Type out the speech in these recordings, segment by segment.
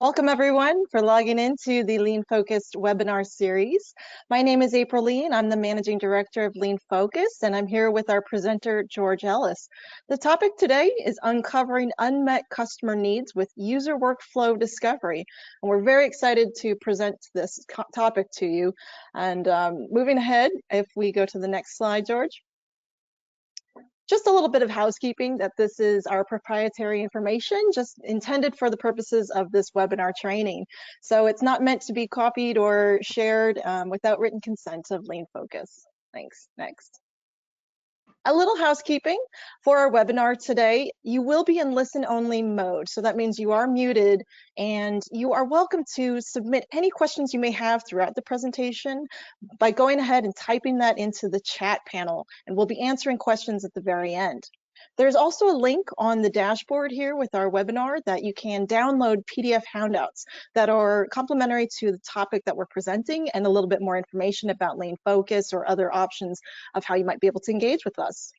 Welcome everyone for logging into the Lean Focused webinar series. My name is April Lee and I'm the Managing Director of Lean Focus, and I'm here with our presenter, George Ellis. The topic today is uncovering unmet customer needs with user workflow discovery. And we're very excited to present this topic to you. And moving ahead, if we go to the next slide, George. Just a little bit of housekeeping that this is our proprietary information, just intended for the purposes of this webinar training. So it's not meant to be copied or shared without written consent of Lean Focus. Thanks. Next. A little housekeeping for our webinar today. You will be in listen-only mode. So that means you are muted, and you are welcome to submit any questions you may have throughout the presentation by going ahead and typing that into the chat panel, and we'll be answering questions at the very end. There's also a link on the dashboard here with our webinar that you can download PDF handouts that are complementary to the topic that we're presenting and a little bit more information about Lean Focus or other options of how you might be able to engage with us.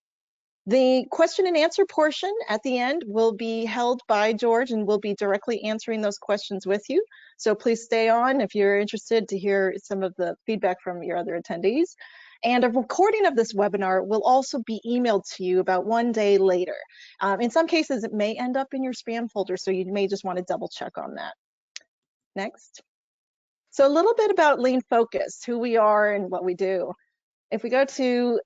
The question and answer portion at the end will be held by George, and we'll be directly answering those questions with you. So please stay on if you're interested to hear some of the feedback from your other attendees. And a recording of this webinar will also be emailed to you about 1 day later. In some cases, it may end up in your spam folder, so you may just want to double check on that. Next. So a little bit about Lean Focus, who we are and what we do. If we go to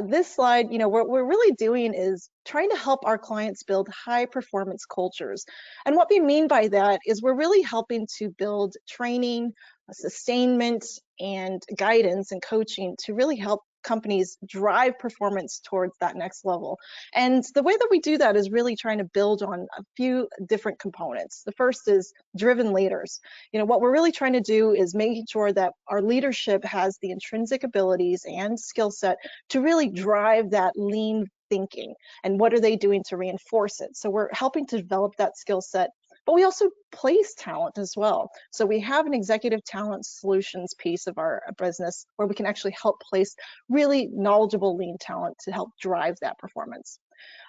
this slide, what we're really doing is trying to help our clients build high performance cultures. And what we mean by that is we're really helping to build training, sustainment, and guidance and coaching to really help companies drive performance towards that next level. And the way that we do that is really trying to build on a few different components. The first is driven leaders. What we're really trying to do is making sure that our leadership has the intrinsic abilities and skill set to really drive that lean thinking. And what are they doing to reinforce it? So we're helping to develop that skill set, but we also place talent as well. So we have an executive talent solutions piece of our business where we can actually help place really knowledgeable lean talent to help drive that performance.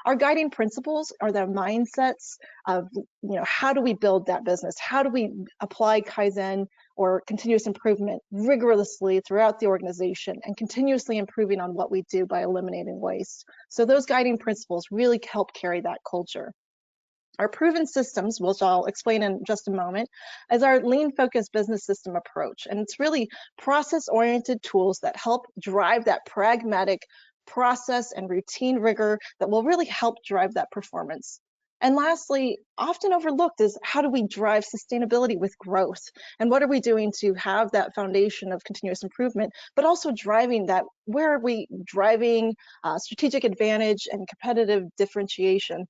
Our guiding principles are the mindsets of, how do we build that business? How do we apply Kaizen or continuous improvement rigorously throughout the organization and continuously improving on what we do by eliminating waste? So those guiding principles really help carry that culture. Our proven systems, which I'll explain in just a moment, is our lean focused business system approach. And it's really process-oriented tools that help drive that pragmatic process and routine rigor that will really help drive that performance. And lastly, often overlooked is how do we drive sustainability with growth? And what are we doing to have that foundation of continuous improvement, but also driving that, where are we driving strategic advantage and competitive differentiation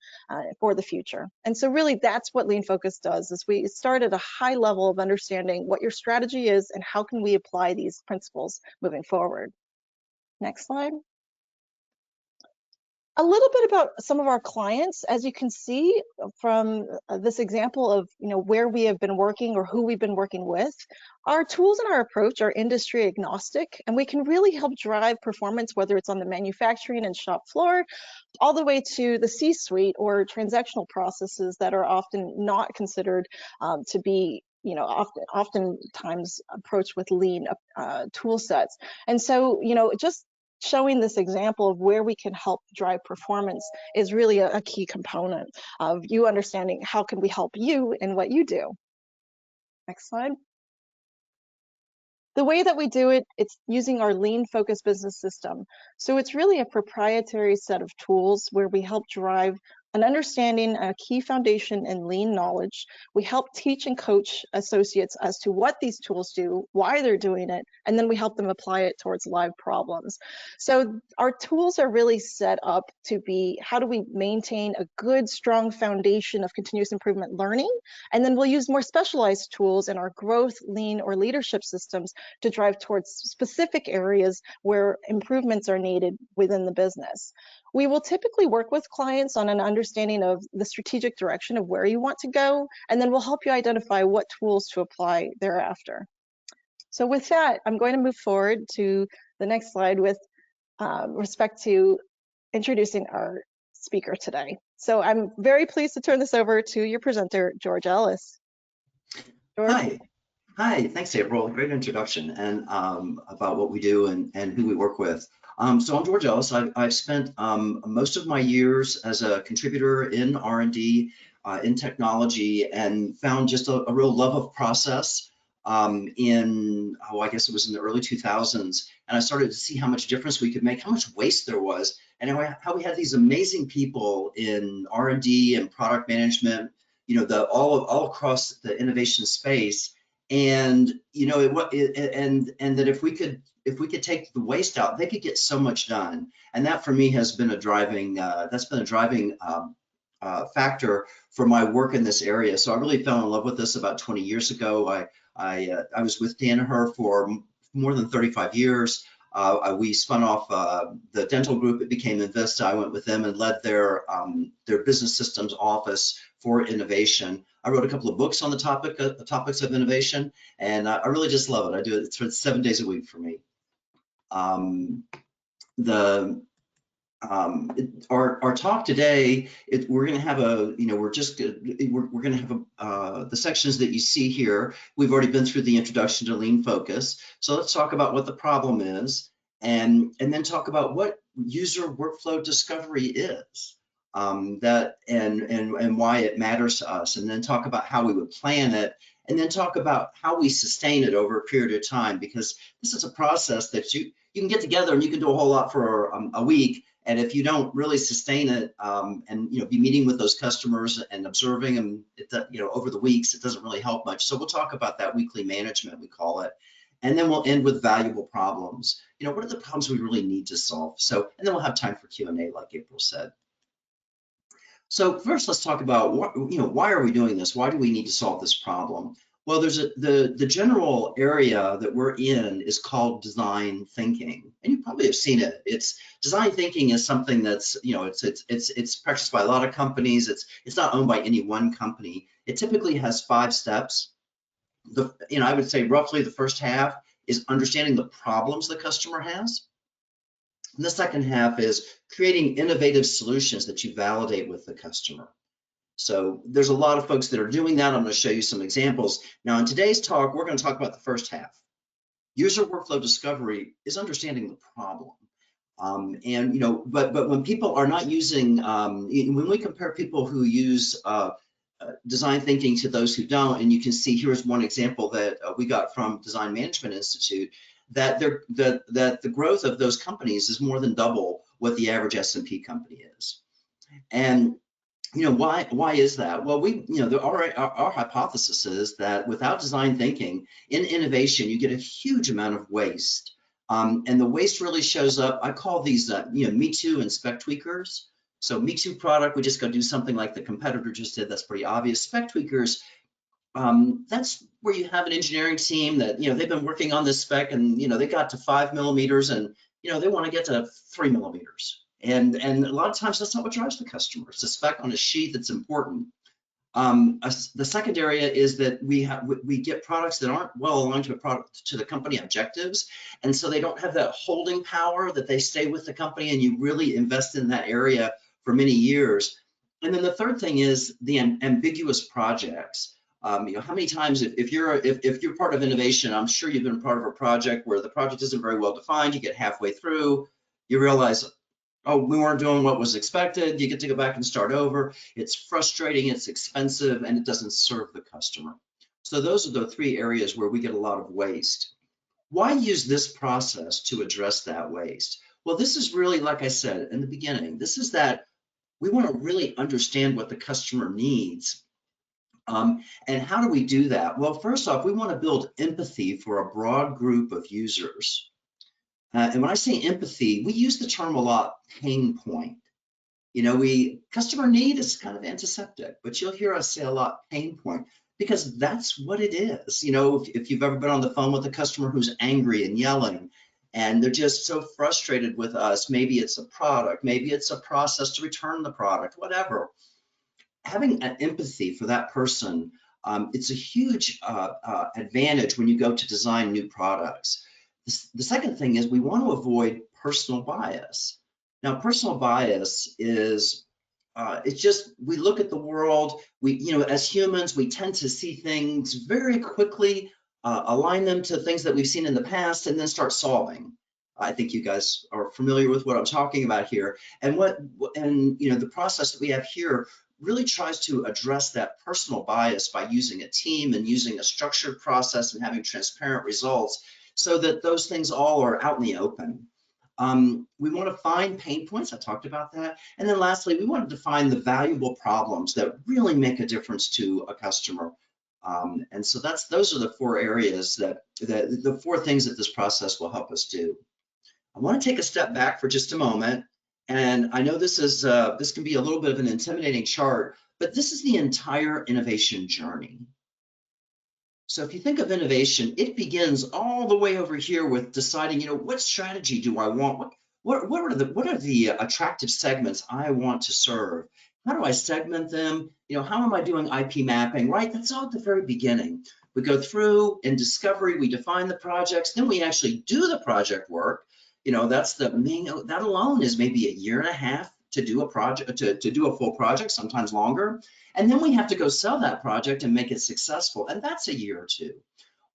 for the future? And so really that's what Lean Focus does, is we start at a high level of understanding what your strategy is and how can we apply these principles moving forward. Next slide. A little bit about some of our clients. As you can see from this example of where we have been working or who we've been working with, our tools and our approach are industry agnostic, and we can really help drive performance, whether it's on the manufacturing and shop floor, all the way to the C-suite or transactional processes that are often not considered to be oftentimes approached with lean tool sets. And so, just showing this example of where we can help drive performance is really a key component of you understanding how can we help you in what you do. Next slide. The way that we do it, it's using our Lean Focused Business System. So it's really a proprietary set of tools where we help drive an understanding, a key foundation in lean knowledge. We help teach and coach associates as to what these tools do, why they're doing it, and then we help them apply it towards live problems. So our tools are really set up to be, how do we maintain a good, strong foundation of continuous improvement learning? And then we'll use more specialized tools in our growth, lean, or leadership systems to drive towards specific areas where improvements are needed within the business. We will typically work with clients on an understanding of the strategic direction of where you want to go, and then we'll help you identify what tools to apply thereafter. So with that, I'm going to move forward to the next slide with respect to introducing our speaker today. So I'm very pleased to turn this over to your presenter, George Ellis. George? Hi, thanks, April. Great introduction and about what we do and who we work with. So I'm George Ellis. I've spent most of my years as a contributor in R&D, in technology, and found just a real love of process I guess it was in the early 2000s. And I started to see how much difference we could make, how much waste there was, and how we had these amazing people in R&D and product management, all across the innovation space. And and that if we could take the waste out, they could get so much done. And that for me has been a driving factor for my work in this area. So I really fell in love with this about 20 years ago. I was with Danaher for more than 35 years. We spun off the dental group. It became Envista. I went with them and led their business systems office for innovation. I wrote a couple of books on the topics of innovation, and I really just love it. I do it. It's 7 days a week for me. Our talk today, we're going to have the sections that you see here. We've already been through the introduction to lean focus. So let's talk about what the problem is, and then talk about what user workflow discovery is, and why it matters to us, and then talk about how we would plan it, and then talk about how we sustain it over a period of time, because this is a process that you can get together and you can do a whole lot for a week. And if you don't really sustain it, and be meeting with those customers and observing them, over the weeks, it doesn't really help much. So we'll talk about that weekly management, we call it, and then we'll end with valuable problems. What are the problems we really need to solve? So, and then we'll have time for Q&A, like April said. So first, let's talk about why are we doing this? Why do we need to solve this problem? Well, there's the general area that we're in is called design thinking, and you probably have seen it. Design thinking is something that's it's practiced by a lot of companies. It's not owned by any one company. It typically has 5 steps. I would say roughly the first half is understanding the problems the customer has. And the second half is creating innovative solutions that you validate with the customer. So there's a lot of folks that are doing that. I'm going to show you some examples. Now in today's talk, we're going to talk about the first half. User workflow discovery is understanding the problem. But when people are not using, when we compare people who use design thinking to those who don't, and you can see here's one example that we got from Design Management Institute, that the growth of those companies is more than double what the average S&P company is. And why is that? Well, our hypothesis is that without design thinking in innovation, you get a huge amount of waste. And the waste really shows up. I call these me too and spec tweakers. So me too product, we just go do something like the competitor just did. That's pretty obvious. Spec tweakers, that's where you have an engineering team that they've been working on this spec, and they got to 5 millimeters, and they want to get to 3 millimeters. And a lot of times that's not what drives the customer. It's a spec on a sheet that's important. The second area is that we get products that aren't well aligned to the company objectives, and so they don't have that holding power that they stay with the company, and you really invest in that area for many years. And then the third thing is the ambiguous projects. How many times if you're part of innovation, I'm sure you've been part of a project where the project isn't very well defined. You get halfway through, you realize, oh, we weren't doing what was expected. You get to go back and start over. It's frustrating, it's expensive, and it doesn't serve the customer. So those are the 3 areas where we get a lot of waste. Why use this process to address that waste? Well, this is really, like I said in the beginning, this is that we want to really understand what the customer needs. And how do we do that? Well, first off, we want to build empathy for a broad group of users. And when I say empathy, we use the term a lot, pain point. Customer need is kind of antiseptic, but you'll hear us say a lot, pain point, because that's what it is. If you've ever been on the phone with a customer who's angry and yelling, and they're just so frustrated with us, maybe it's a product, maybe it's a process to return the product, whatever. Having an empathy for that person, it's a huge advantage when you go to design new products. The second thing is we want to avoid personal bias. Now, personal bias is it's just, we look at the world, as humans, we tend to see things very quickly, align them to things that we've seen in the past, and then start solving. I think you guys are familiar with what I'm talking about here. And the process that we have here really tries to address that personal bias by using a team and using a structured process and having transparent results so that those things all are out in the open. We want to find pain points, I talked about that. And then lastly, we want to define the valuable problems that really make a difference to a customer. And so those are the four areas the four things that this process will help us do. I want to take a step back for just a moment. And I know this can be a little bit of an intimidating chart, but this is the entire innovation journey. So if you think of innovation, it begins all the way over here with deciding, what strategy do I want? What are the attractive segments I want to serve? How do I segment them? How am I doing IP mapping, right? That's all at the very beginning. We go through in discovery, we define the projects, then we actually do the project work. That's that alone is maybe a year and a half to do a project, to do a full project, sometimes longer. And then we have to go sell that project and make it successful. And that's a year or two.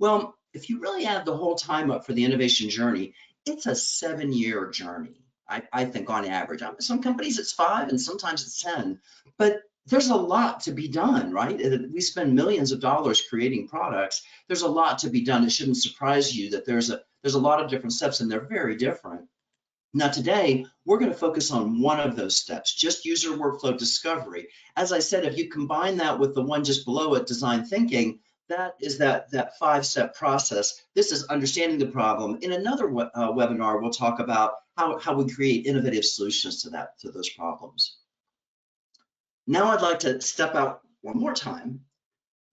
Well, if you really add the whole time up for the innovation journey, it's a 7-year journey, I think, on average. Some companies it's 5 and sometimes it's 10, but there's a lot to be done, right? We spend millions of dollars creating products. There's a lot to be done. It shouldn't surprise you that there's a lot of different steps and they're very different. Now today, we're going to focus on one of those steps, just user workflow discovery. As I said, if you combine that with the one just below it, design thinking, that is that 5-step process. This is understanding the problem. In another webinar, we'll talk about how we create innovative solutions to those problems. Now I'd like to step out one more time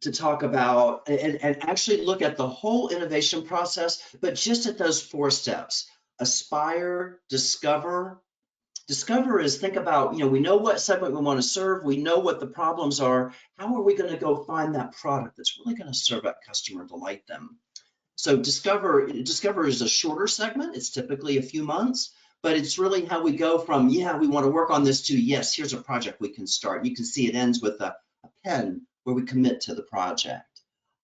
to talk about and actually look at the whole innovation process, but just at those 4 steps. Aspire, discover. Discover is think about, we know what segment we want to serve, we know what the problems are, how are we going to go find that product that's really going to serve that customer and delight them? So discover is a shorter segment, it's typically a few months, but it's really how we go from, we want to work on this to, yes, here's a project we can start. You can see it ends with a pen where we commit to the project.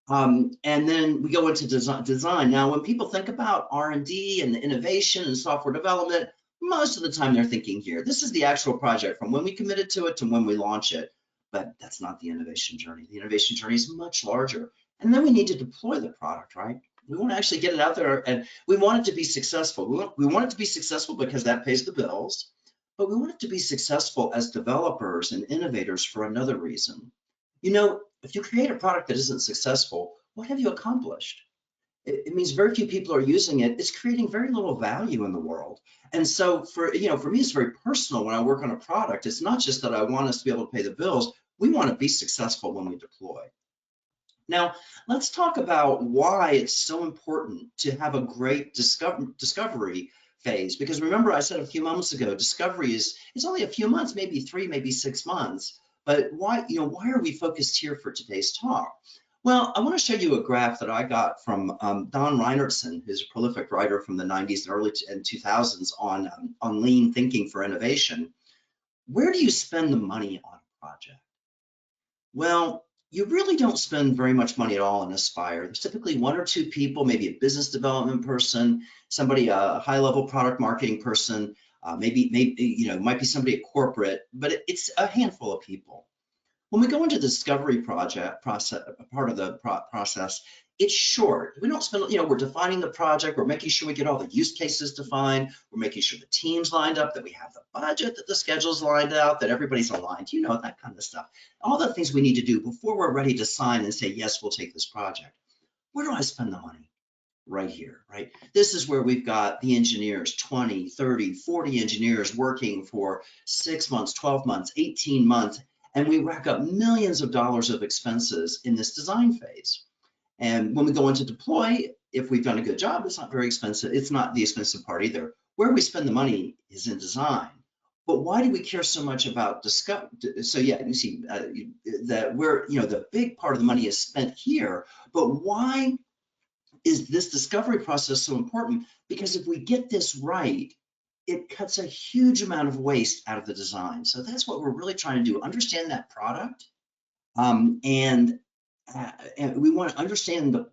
And then we go into design. Now, when people think about R&D and innovation and software development, most of the time they're thinking here. This is the actual project from when we committed to it to when we launch it. But that's not the innovation journey. The innovation journey is much larger. And then we need to deploy the product, right? We want to actually get it out there and we want it to be successful. We want it to be successful because that pays the bills, but we want it to be successful as developers and innovators for another reason. If you create a product that isn't successful, what have you accomplished? It means very few people are using it. It's creating very little value in the world. And so for me, it's very personal when I work on a product. It's not just that I want us to be able to pay the bills. We want to be successful when we deploy. Now, let's talk about why it's so important to have a great discovery phase. Because remember, I said a few moments ago, discovery is only a few months, maybe 3, maybe 6 months. But why are we focused here for today's talk? Well, I want to show you a graph that I got from Don Reinertsen, who's a prolific writer from the 90s and early 2000s on lean thinking for innovation. Where do you spend the money on a project? Well, you really don't spend very much money at all in Aspire. There's typically 1 or 2 people, maybe a business development person, somebody, a high-level product marketing person, maybe might be somebody at corporate, but it's a handful of people. When we go into the discovery process, part of the process, it's short. We don't spend, we're defining the project, we're making sure we get all the use cases defined, we're making sure the team's lined up, that we have the budget, that the schedule's lined out, that everybody's aligned, that kind of stuff. All the things we need to do before we're ready to sign and say, yes, we'll take this project. Where do I spend the money? Right here, right? This is where we've got the engineers, 20, 30, 40 engineers working for 6 months, 12 months, 18 months, and we rack up millions of dollars of expenses in this design phase. And when we go into deploy, if we've done a good job, it's not very expensive. It's not the expensive part either. Where we spend the money is in design. But why do we care so much about discovery? So yeah, you see that the big part of the money is spent here, but why is this discovery process so important? Because if we get this right, it cuts a huge amount of waste out of the design. So that's what we're really trying to do, understand that product. And we want to understand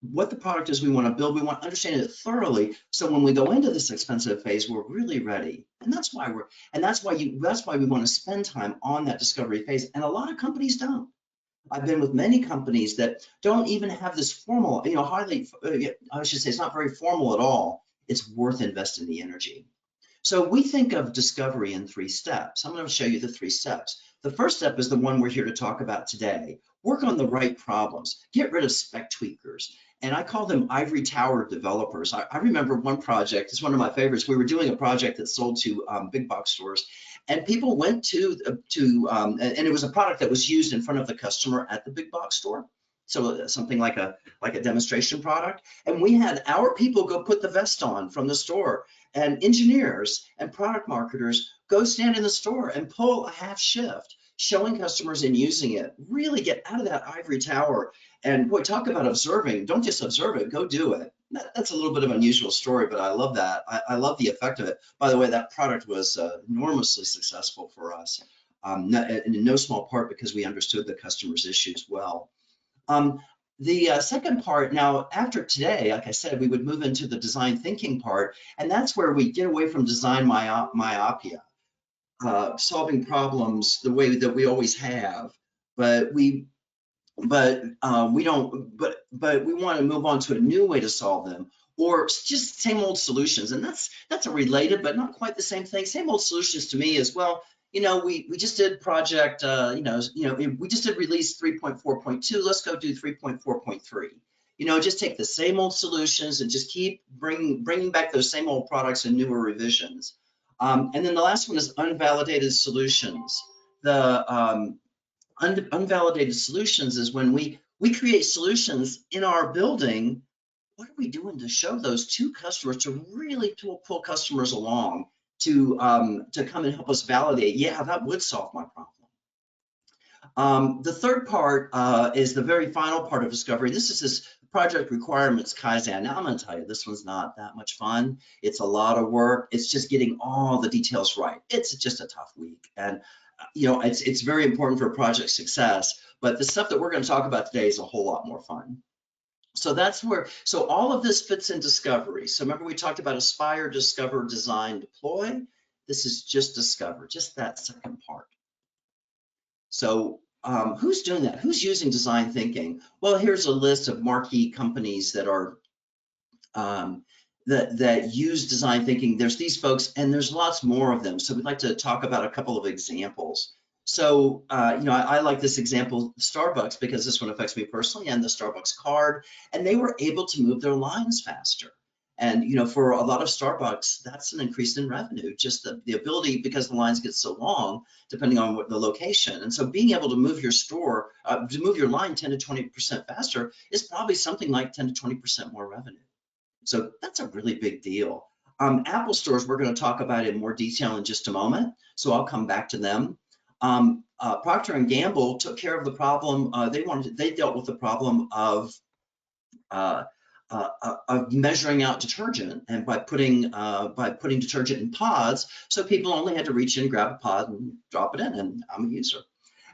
what the product is we want to build. We want to understand it thoroughly, so when we go into this expensive phase, we're really ready. And that's why we want to spend time on that discovery phase. And a lot of companies don't. I've been with many companies that don't even have this formal, I should say, it's not very formal at all. It's worth investing the energy. So we think of discovery in 3 steps. I'm going to show you the 3 steps. The first step is the one we're here to talk about today. Work on the right problems. Get rid of spec tweakers. And I call them ivory tower developers. I remember one project, it's one of my favorites. We were doing a project that sold to big box stores, and people went and it was a product that was used in front of the customer at the big box store. So something like a demonstration product. And we had our people go put the vest on from the store, and engineers and product marketers go stand in the store and pull a half shift, showing customers and using it. Really get out of that ivory tower. And boy, talk about observing. Don't just observe it, go do it. That's a little bit of an unusual story, but I love that. I love the effect of it. By the way, that product was enormously successful for us, in no small part because we understood the customer's issues well. The second part, now after today, like I said, we would move into the design thinking part, and that's where we get away from design myopia, solving problems the way that we always have, but we want to move on to a new way to solve them, or just same old solutions. And that's a related but not quite the same thing. Same old solutions to me is, well, we just did project, we just did release 3.4.2. Let's go do 3.4.3. Just take the same old solutions and just keep bringing back those same old products and newer revisions. And then the last one is unvalidated solutions. The unvalidated solutions is when we create solutions in our building. What are we doing to show those to customers, to really pull customers along, to come and help us validate, yeah, that would solve my problem. The third part is the very final part of discovery. This is this project requirements Kaizen. Now I'm going to tell you, this one's not that much fun. It's a lot of work. It's just getting all the details right. It's just a tough week. And it's very important for project success, but the stuff that we're going to talk about today is a whole lot more fun. So so all of this fits in discovery. So remember we talked about aspire, discover, design, deploy. This is just discover, just that second part. So who's doing that? Who's using design thinking? Well, here's a list of marquee companies that are that use design thinking. There's these folks, and there's lots more of them. So we'd like to talk about a couple of examples. So, I like this example, Starbucks, because this one affects me personally, and the Starbucks card, and they were able to move their lines faster. And, for a lot of Starbucks, that's an increase in revenue, just the ability, because the lines get so long, depending on what the location. And so being able to move your to move your line 10 to 20% faster is probably something like 10 to 20% more revenue. So that's a really big deal. Apple stores, we're going to talk about in more detail in just a moment, so I'll come back to them. Procter & Gamble took care of the problem. They dealt with the problem of measuring out detergent, and by putting detergent in pods, so people only had to reach in, grab a pod, and drop it in. And I'm a user.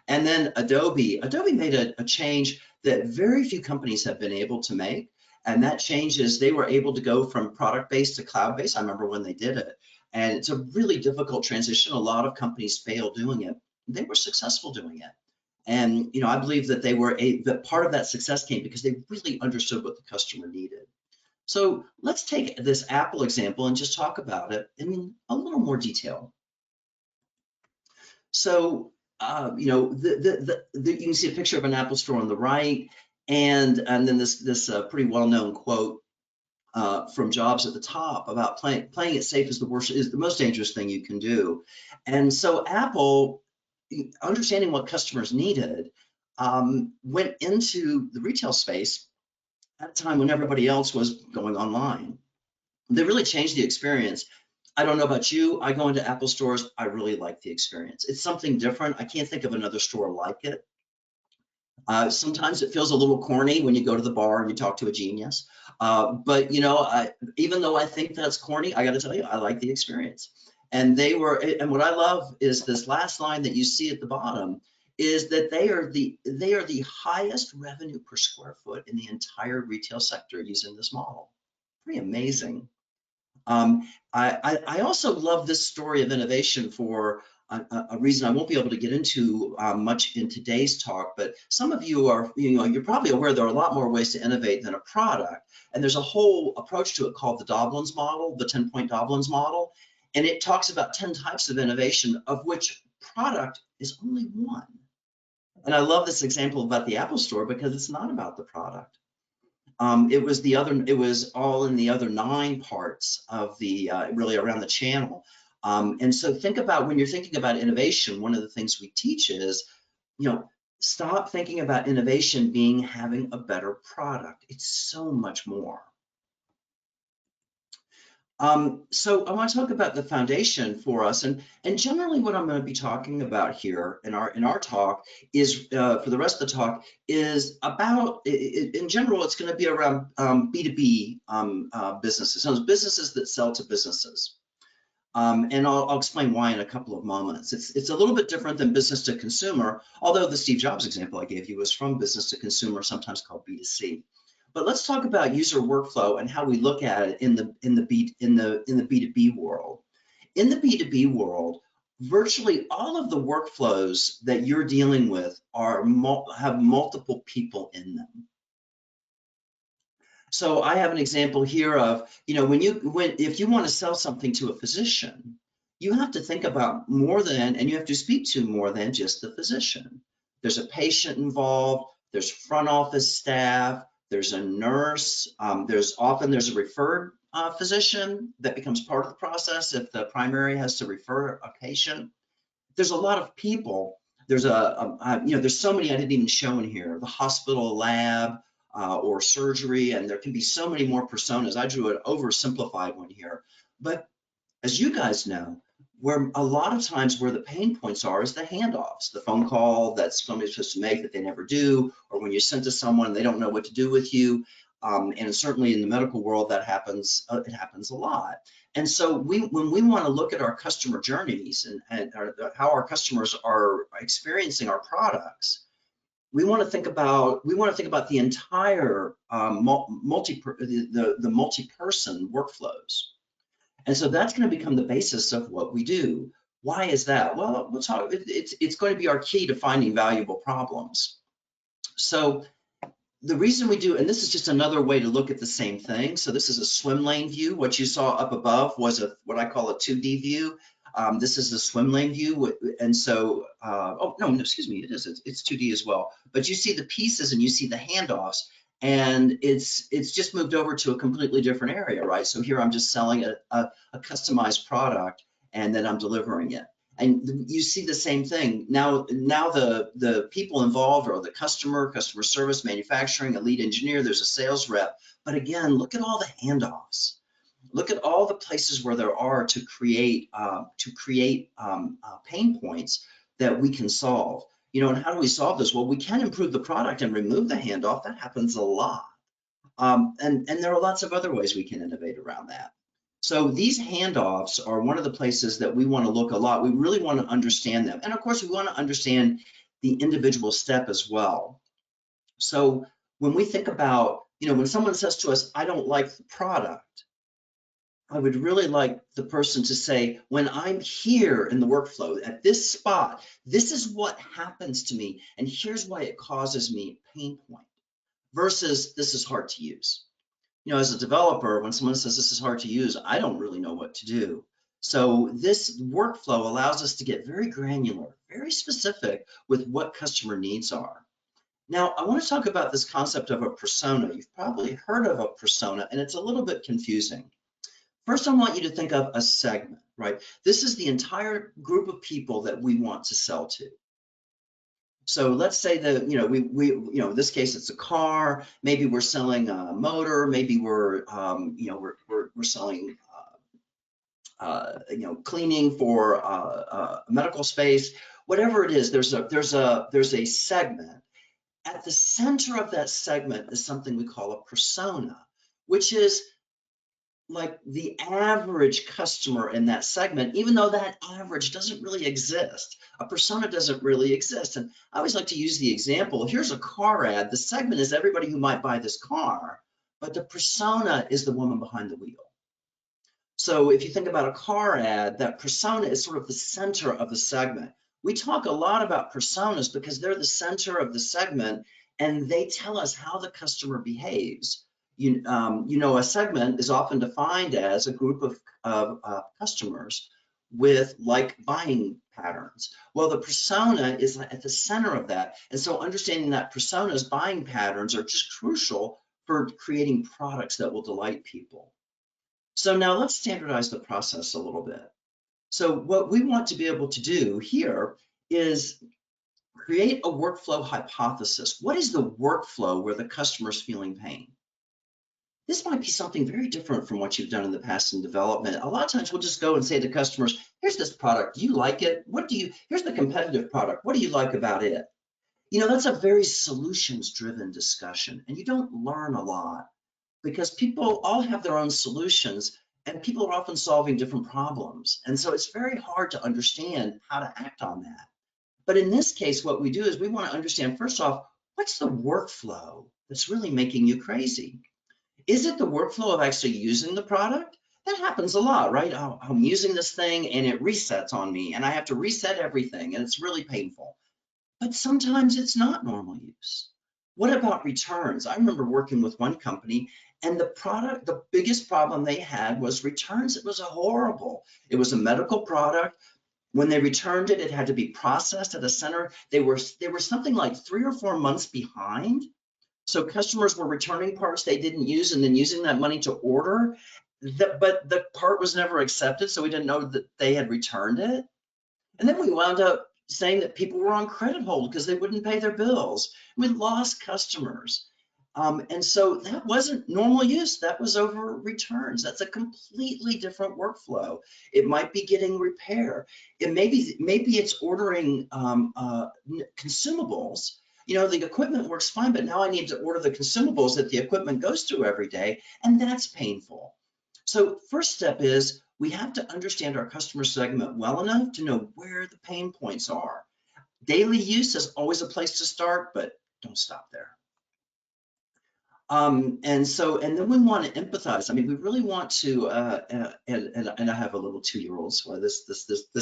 And then Adobe made a change that very few companies have been able to make. And that change is they were able to go from product-based to cloud-based. I remember when they did it. And it's a really difficult transition. A lot of companies fail doing it. They were successful doing it. And I believe that that part of that success came because they really understood what the customer needed. So let's take this Apple example and just talk about it in a little more detail. So you can see a picture of an Apple store on the right, and then this pretty well-known quote from Jobs at the top about playing it safe is the most dangerous thing you can do. And so Apple, understanding what customers needed, went into the retail space at a time when everybody else was going online. They really changed the experience. I don't know about you, I go into Apple stores, I really like the experience. It's something different. I can't think of another store like it. Sometimes it feels a little corny when you go to the bar and you talk to a genius. But you know, even though I think that's corny, I got to tell you, I like the experience. And and what I love is this last line that you see at the bottom is that they are the highest revenue per square foot in the entire retail sector using this model. Pretty amazing. I also love this story of innovation for a reason I won't be able to get into much in today's talk, but some of you are, you're probably aware there are a lot more ways to innovate than a product. And there's a whole approach to it called the Doblins model, the 10-point Doblins model. And it talks about 10 types of innovation, of which product is only one. And I love this example about the Apple Store because it's not about the product. It was all in the other 9 parts of the really around the channel. And so think about when you're thinking about innovation, one of the things we teach is, stop thinking about innovation being having a better product. It's so much more. So I want to talk about the foundation for us, and generally what I'm going to be talking about here in our talk is for the rest of the talk is about, in general, it's going to be around B2B businesses, so businesses that sell to businesses. And I'll explain why in a couple of moments. It's a little bit different than business to consumer, although the Steve Jobs example I gave you was from business to consumer, sometimes called B2C. But let's talk about user workflow and how we look at it in the B2B world. In the B2B world, virtually all of the workflows that you're dealing with have multiple people in them. So I have an example here of, if you want to sell something to a physician, you have to think about more than, and you have to speak to more than just the physician. There's a patient involved, there's front office staff, there's a nurse, there's a referred physician that becomes part of the process if the primary has to refer a patient. There's a lot of people. There's there's so many I didn't even show in here. The hospital, lab, or surgery, and there can be so many more personas. I drew an oversimplified one here. But as you guys know, where a lot of times where the pain points are is the handoffs, the phone call that somebody's supposed to make that they never do, or when you send to someone, they don't know what to do with you. And certainly in the medical world, that happens, it happens a lot. And so when we want to look at our customer journeys and how our customers are experiencing our products, we want to think about the entire the multi-person workflows. And so that's going to become the basis of what we do. Why is that? Well, we'll talk. It's going to be our key to finding valuable problems. So the reason we do, and this is just another way to look at the same thing. So this is a swim lane view. What you saw up above was what I call a 2D view. This is the swim lane view, and so, oh no, excuse me, it's 2D as well. But you see the pieces and you see the handoffs, and it's just moved over to a completely different area, right? So here I'm just selling a customized product, and then I'm delivering it. And you see the same thing. Now the people involved are the customer service, manufacturing, a lead engineer, there's a sales rep. But again, look at all the handoffs. Look at all the places where there are to create pain points that we can solve. And how do we solve this? Well, we can improve the product and remove the handoff. That happens a lot. And there are lots of other ways we can innovate around that. So these handoffs are one of the places that we want to look a lot. We really want to understand them. And of course, we want to understand the individual step as well. So when we think about, when someone says to us, I don't like the product, I would really like the person to say, when I'm here in the workflow at this spot, this is what happens to me, and here's why it causes me pain point, versus this is hard to use. As a developer, when someone says this is hard to use, I don't really know what to do. So this workflow allows us to get very granular, very specific with what customer needs are. Now, I want to talk about this concept of a persona. You've probably heard of a persona, and it's a little bit confusing. First, I want you to think of a segment, right? This is the entire group of people that we want to sell to. So let's say that, in this case, it's a car. Maybe we're selling a motor. Maybe we're selling, cleaning for a medical space. Whatever it is, there's a segment. At the center of that segment is something we call a persona, which is like the average customer in that segment, even though that average doesn't really exist. A persona doesn't really exist. And I always like to use the example, here's a car ad. The segment is everybody who might buy this car, but the persona is the woman behind the wheel. So if you think about a car ad, that persona is sort of the center of the segment. We talk a lot about personas because they're the center of the segment and they tell us how the customer behaves. You know, a segment is often defined as a group of customers with like buying patterns. Well, the persona is at the center of that. And so understanding that persona's buying patterns are just crucial for creating products that will delight people. So now let's standardize the process a little bit. So what we want to be able to do here is create a workflow hypothesis. What is the workflow where the customer is feeling pain? This might be something very different from what you've done in the past in development. A lot of times we'll just go and say to customers, here's this product, do you like it? Here's the competitive product, what do you like about it? You know, that's a very solutions-driven discussion, and you don't learn a lot because people all have their own solutions and people are often solving different problems. And so it's very hard to understand how to act on that. But in this case, what we do is we want to understand, first off, what's the workflow that's really making you crazy? Is it the workflow of actually using the product? That happens a lot, right? I'm using this thing and it resets on me and I have to reset everything and it's really painful. But sometimes it's not normal use. What about returns? I remember working with one company and the biggest problem they had was returns. It was horrible. It was a medical product. When they returned it, it had to be processed at a center. They were something like 3 or 4 months behind. So customers were returning parts they didn't use and then using that money to order, but the part was never accepted, so we didn't know that they had returned it. And then we wound up saying that people were on credit hold because they wouldn't pay their bills. We lost customers. And so that wasn't normal use, that was over returns. That's a completely different workflow. It might be getting repair. Maybe it's ordering consumables. You know, the equipment works fine, but now I need to order the consumables that the equipment goes through every day, and that's painful. So first step is we have to understand our customer segment well enough to know where the pain points are. Daily use is always a place to start, but don't stop there. And then we want to empathize. I mean, we really want to, and I have a little 2-year-old, so this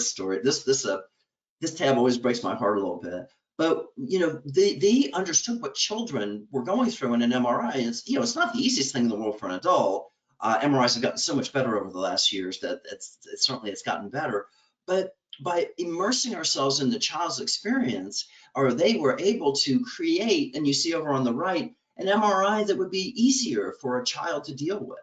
story, this tab always breaks my heart a little bit. But you know, they understood what children were going through in an MRI. It's, you know, it's not the easiest thing in the world for an adult. MRIs have gotten so much better over the last years that it's gotten better. But by immersing ourselves in the child's experience, or they were able to create, and you see over on the right, an MRI that would be easier for a child to deal with.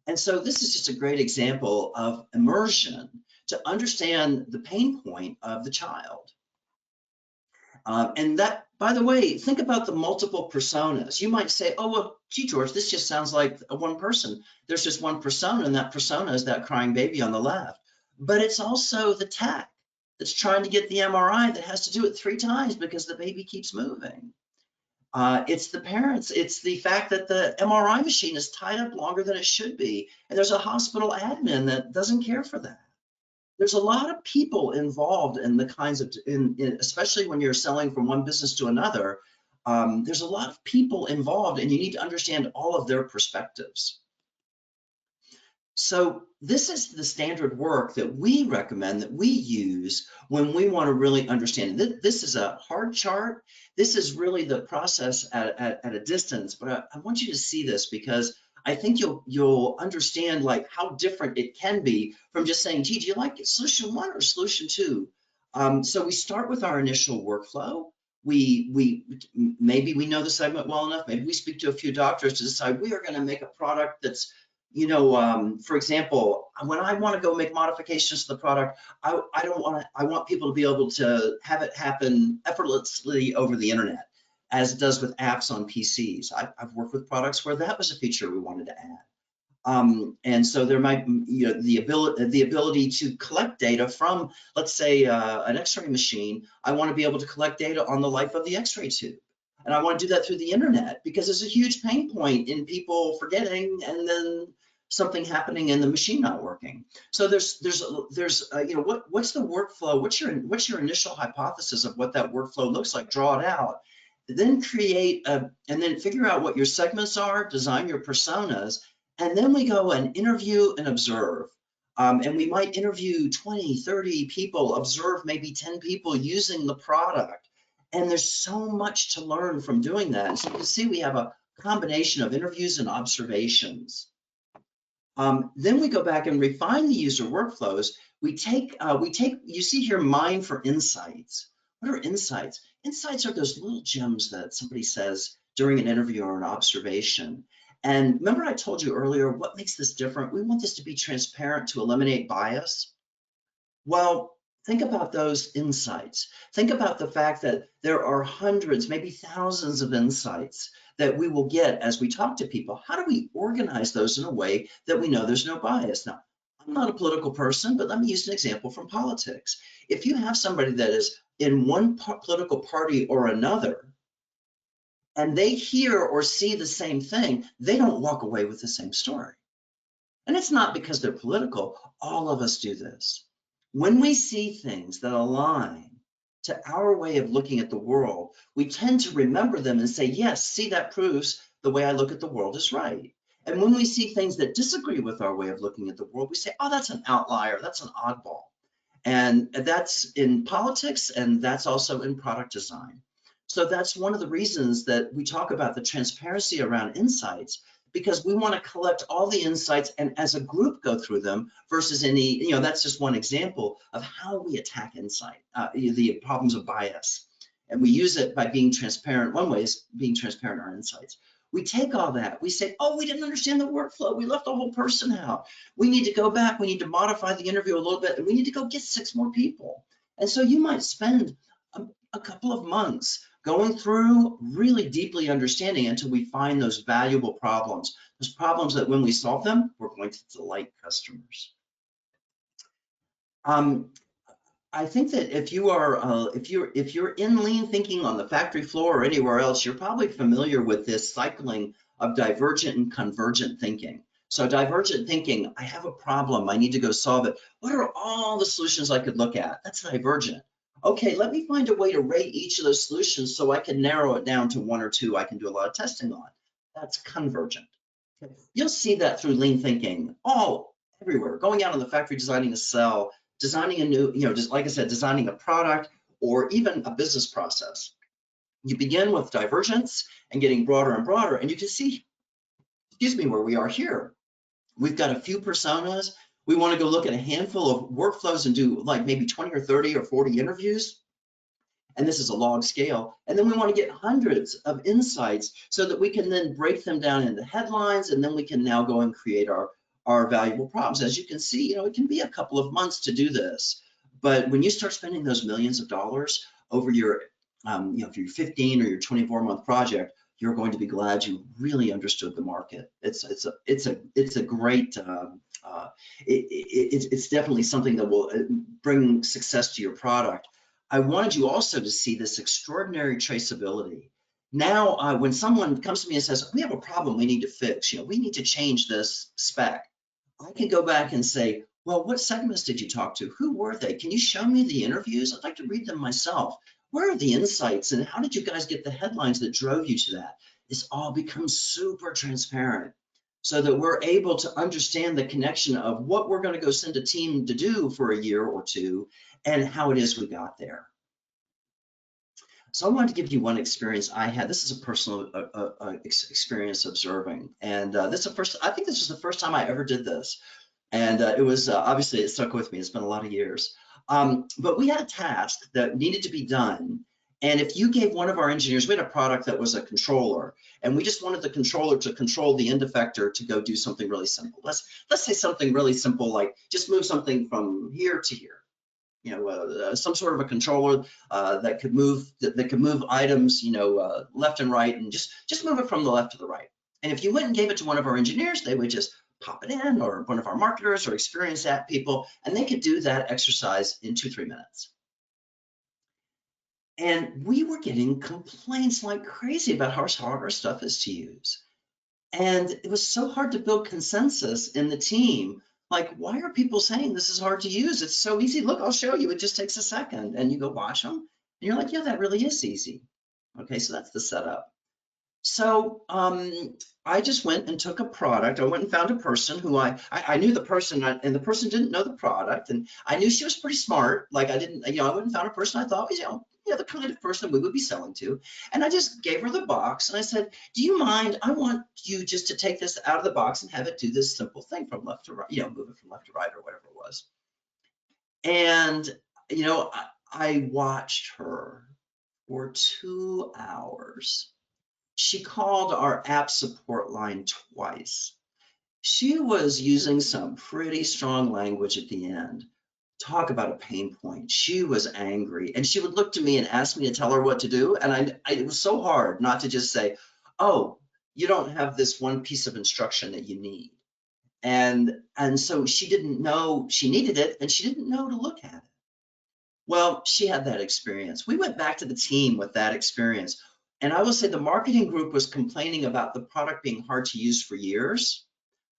And so this is just a great example of immersion to understand the pain point of the child. And that, by the way, think about the multiple personas. You might say, oh, well, gee, George, this just sounds like one person. There's just one persona, and that persona is that crying baby on the left. But it's also the tech that's trying to get the MRI that has to do it 3 times because the baby keeps moving. It's the parents. It's the fact that the MRI machine is tied up longer than it should be. And there's a hospital admin that doesn't care for that. There's a lot of people involved in the kinds of, especially when you're selling from one business to another, there's a lot of people involved and you need to understand all of their perspectives. So this is the standard work that we recommend, that we use when we want to really understand. This is a hard chart. This is really the process at a distance, but I want you to see this because I think you'll understand like how different it can be from just saying, gee, do you like solution 1 or solution 2? So we start with our initial workflow. Maybe we know the segment well enough. Maybe we speak to a few doctors to decide we are going to make a product that's, you know, for example, when I want to go make modifications to the product, I want people to be able to have it happen effortlessly over the internet, as it does with apps on PCs. I've worked with products where that was a feature we wanted to add. And so there might, you know, the ability to collect data from, let's say, an X-ray machine. I want to be able to collect data on the life of the X-ray tube. And I want to do that through the internet because there's a huge pain point in people forgetting and then something happening and the machine not working. So there's you know, what's the workflow? What's your initial hypothesis of what that workflow looks like? Draw it out, then and then figure out what your segments are, design your personas, and then we go and interview and observe. And we might interview 20, 30 people, observe maybe 10 people using the product. And there's so much to learn from doing that. And so you can see we have a combination of interviews and observations. Then we go back and refine the user workflows. We take, you see here, mine for insights. What are insights? Insights are those little gems that somebody says during an interview or an observation. And remember I told you earlier, what makes this different? We want this to be transparent to eliminate bias. Well, think about those insights. Think about the fact that there are hundreds, maybe thousands of insights that we will get as we talk to people. How do we organize those in a way that we know there's no bias? Now, I'm not a political person, but let me use an example from politics. If you have somebody that is in one political party or another, and they hear or see the same thing, they don't walk away with the same story. And it's not because they're political. All of us do this. When we see things that align to our way of looking at the world, we tend to remember them and say, yes, see, that proves the way I look at the world is right. And when we see things that disagree with our way of looking at the world, we say, oh, that's an outlier, that's an oddball. And that's in politics, and that's also in product design. So that's one of the reasons that we talk about the transparency around insights, because we want to collect all the insights and as a group go through them versus any, you know, that's just one example of how we attack insight, the problems of bias. And we use it by being transparent. One way is being transparent in our insights. We take all that, we say, oh, we didn't understand the workflow. We left the whole person out. We need to go back, we need to modify the interview a little bit, and we need to go get 6 more people. And so you might spend a couple of months going through, really deeply understanding until we find those valuable problems, those problems that when we solve them, we're going to delight customers. I think that if you're in lean thinking on the factory floor or anywhere else, you're probably familiar with this cycling of divergent and convergent thinking. So divergent thinking, I have a problem, I need to go solve it. What are all the solutions I could look at? That's divergent. Okay, let me find a way to rate each of those solutions so I can narrow it down to 1 or 2 I can do a lot of testing on. That's convergent. Okay. You'll see that through lean thinking all everywhere, going out in the factory, designing a cell, designing a new, you know, just like I said, designing a product or even a business process. You begin with divergence and getting broader and broader, and you can see, excuse me, where we are here. We've got a few personas. We want to go look at a handful of workflows and do like maybe 20 or 30 or 40 interviews. And this is a log scale. And then we want to get hundreds of insights so that we can then break them down into headlines, and then we can now go and create our valuable problems. As you can see, you know, it can be a couple of months to do this. But when you start spending those millions of dollars over your, you know, for your 15 or your 24-month project, you're going to be glad you really understood the market. It's a great, it's definitely something that will bring success to your product. I wanted you also to see this extraordinary traceability. Now, when someone comes to me and says, we have a problem we need to fix, you know, we need to change this spec, I can go back and say, well, what segments did you talk to? Who were they? Can you show me the interviews? I'd like to read them myself. Where are the insights and how did you guys get the headlines that drove you to that? This all becomes super transparent so that we're able to understand the connection of what we're going to go send a team to do for a year or 2 and how it is we got there. So I wanted to give you one experience I had. This is a personal experience observing, and I think this was the first time I ever did this, and it was obviously it stuck with me. It's been a lot of years, but we had a task that needed to be done, and if you gave one of our engineers, we had a product that was a controller, and we just wanted the controller to control the end effector to go do something really simple. Let's say something really simple like just move something from here to here. You know, some sort of a controller that could move items, you know, left and right, and just move it from the left to the right. And if you went and gave it to one of our engineers, they would just pop it in, or one of our marketers or experienced app people, and they could do that exercise in 2-3 minutes. And we were getting complaints like crazy about how hard our stuff is to use. And it was so hard to build consensus in the team. Like, why are people saying this is hard to use? It's so easy. Look, I'll show you. It just takes a second. And you go watch them. And you're like, yeah, that really is easy. Okay, so that's the setup. So I just went and took a product. I went and found a person who I knew the person, and the person didn't know the product, and I knew she was pretty smart. Like I didn't, I went and found a person I thought was, the kind of person we would be selling to. And I just gave her the box and I said, do you mind? I want you just to take this out of the box and have it do this simple thing from left to right, move it from left to right or whatever it was. And, I watched her for 2 hours. She called our app support line twice. She was using some pretty strong language at the end. Talk about a pain point. She was angry and she would look to me and ask me to tell her what to do. And it was so hard not to just say, oh, you don't have this one piece of instruction that you need. And so she didn't know she needed it and she didn't know to look at it. Well, she had that experience. We went back to the team with that experience. And I will say the marketing group was complaining about the product being hard to use for years.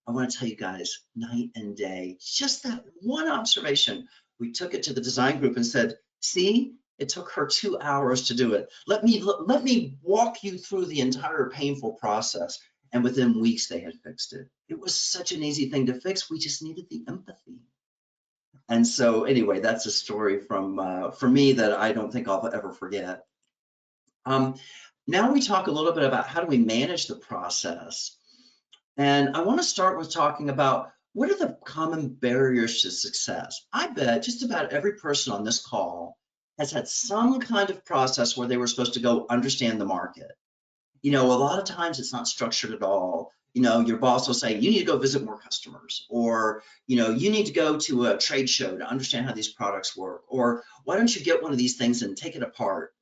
I want to tell you guys, night and day, just that one observation. We took it to the design group and said, see, it took her 2 hours to do it. Let me walk you through the entire painful process. And within weeks, they had fixed it. It was such an easy thing to fix. We just needed the empathy. And so anyway, that's a story from for me that I don't think I'll ever forget. Now we talk a little bit about how do we manage the process. And I want to start with talking about what are the common barriers to success. I bet just about every person on this call has had some kind of process where they were supposed to go understand the market. A lot of times it's not structured at all. Your boss will say, you need to go visit more customers, or, you need to go to a trade show to understand how these products work, or why don't you get one of these things and take it apart?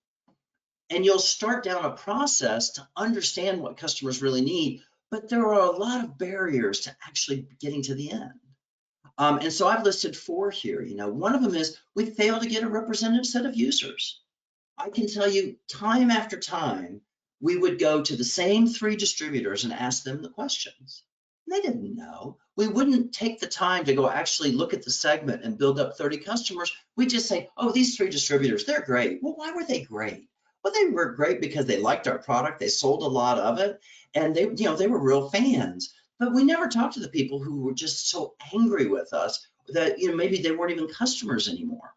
And you'll start down a process to understand what customers really need, but there are a lot of barriers to actually getting to the end. And so I've listed 4 here. One of them is we fail to get a representative set of users. I can tell you time after time, we would go to the same 3 distributors and ask them the questions. And they didn't know. We wouldn't take the time to go actually look at the segment and build up 30 customers. We just say, oh, these 3 distributors, they're great. Well, why were they great? Well, they were great because they liked our product. They sold a lot of it, and they were real fans. But we never talked to the people who were just so angry with us that maybe they weren't even customers anymore.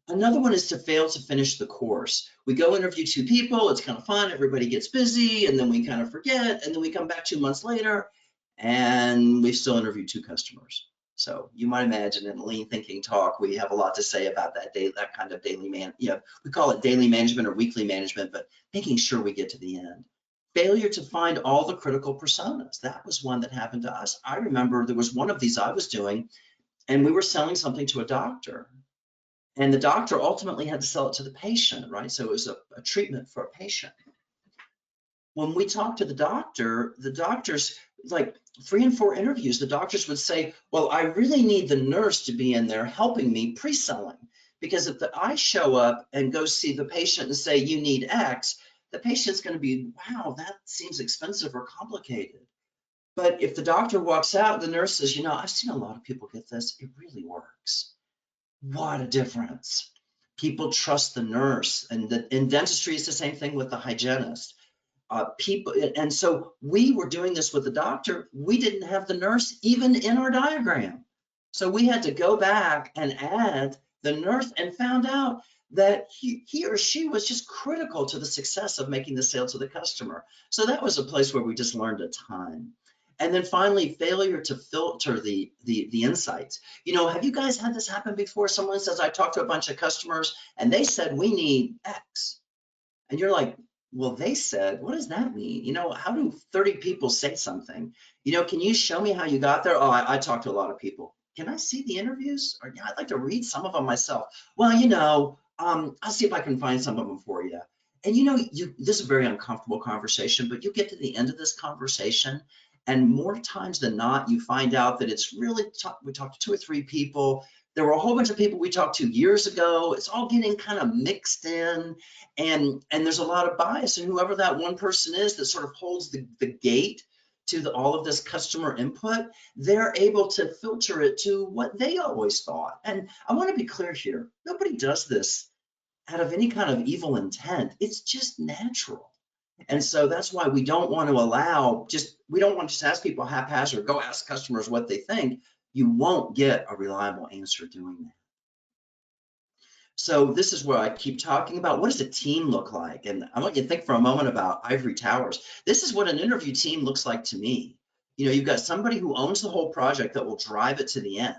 Another one is to fail to finish the course. We go interview 2 people, it's kind of fun, everybody gets busy, and then we kind of forget, and then we come back 2 months later, and we've still interviewed 2 customers. So you might imagine in lean thinking talk, we have a lot to say about that kind of daily we call it daily management or weekly management, but making sure we get to the end. Failure to find all the critical personas. That was one that happened to us. I remember there was one of these I was doing, and we were selling something to a doctor. And the doctor ultimately had to sell it to the patient, right? So it was a treatment for a patient. When we talked to the doctors, like 3 and 4 interviews, the doctors would say, well, I really need the nurse to be in there helping me pre-selling. Because if I show up and go see the patient and say, you need X, the patient's going to be, wow, that seems expensive or complicated. But if the doctor walks out, the nurse says, I've seen a lot of people get this. It really works. What a difference. People trust the nurse. And in dentistry, it's the same thing with the hygienist. And so we were doing this with the doctor. We didn't have the nurse even in our diagram. So we had to go back and add the nurse and found out that he or she was just critical to the success of making the sale to the customer. So that was a place where we just learned a ton. And then finally, failure to filter the insights. Have you guys had this happen before? Someone says, I talked to a bunch of customers and they said, we need X. And you're like, well, they said, what does that mean? How do 30 people say something? Can you show me how you got there? Oh, I talked to a lot of people. Can I see the interviews? Or I'd like to read some of them myself. Well, I'll see if I can find some of them for you. And this is a very uncomfortable conversation, but you get to the end of this conversation, and more times than not, you find out that it's really we talked to 2 or 3 people. There were a whole bunch of people we talked to years ago. It's all getting kind of mixed in, and there's a lot of bias. And whoever that one person is that sort of holds the gate to all of this customer input, they're able to filter it to what they always thought. And I want to be clear here, nobody does this out of any kind of evil intent. It's just natural. And so that's why we don't want to allow we don't want to just ask people haphazard, go ask customers what they think. You won't get a reliable answer doing that. So this is where I keep talking about, what does a team look like? And I want you to think for a moment about ivory towers. This is what an interview team looks like to me. You know, you've got somebody who owns the whole project that will drive it to the end.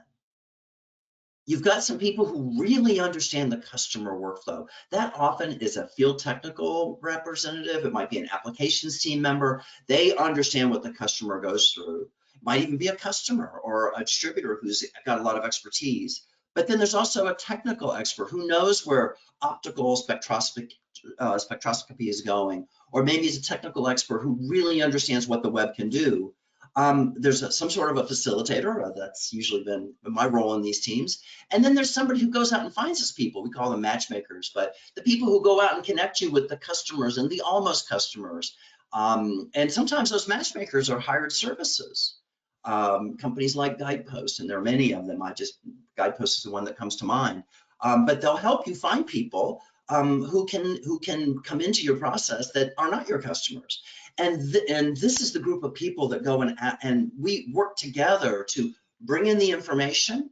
You've got some people who really understand the customer workflow. That often is a field technical representative. It might be an applications team member. They understand what the customer goes through. It might even be a customer or a distributor who's got a lot of expertise. But then there's also a technical expert who knows where optical spectroscopy is going, or maybe he's a technical expert who really understands what the web can do. There's some sort of a facilitator. That's usually been my role in these teams. And then there's somebody who goes out and finds us people. We call them matchmakers, but the people who go out and connect you with the customers and the almost customers. And sometimes those matchmakers are hired services. Companies like Guidepost, and there are many of them. Guidepost is the one that comes to mind. But they'll help you find people who can come into your process that are not your customers. And this is the group of people that go and we work together to bring in the information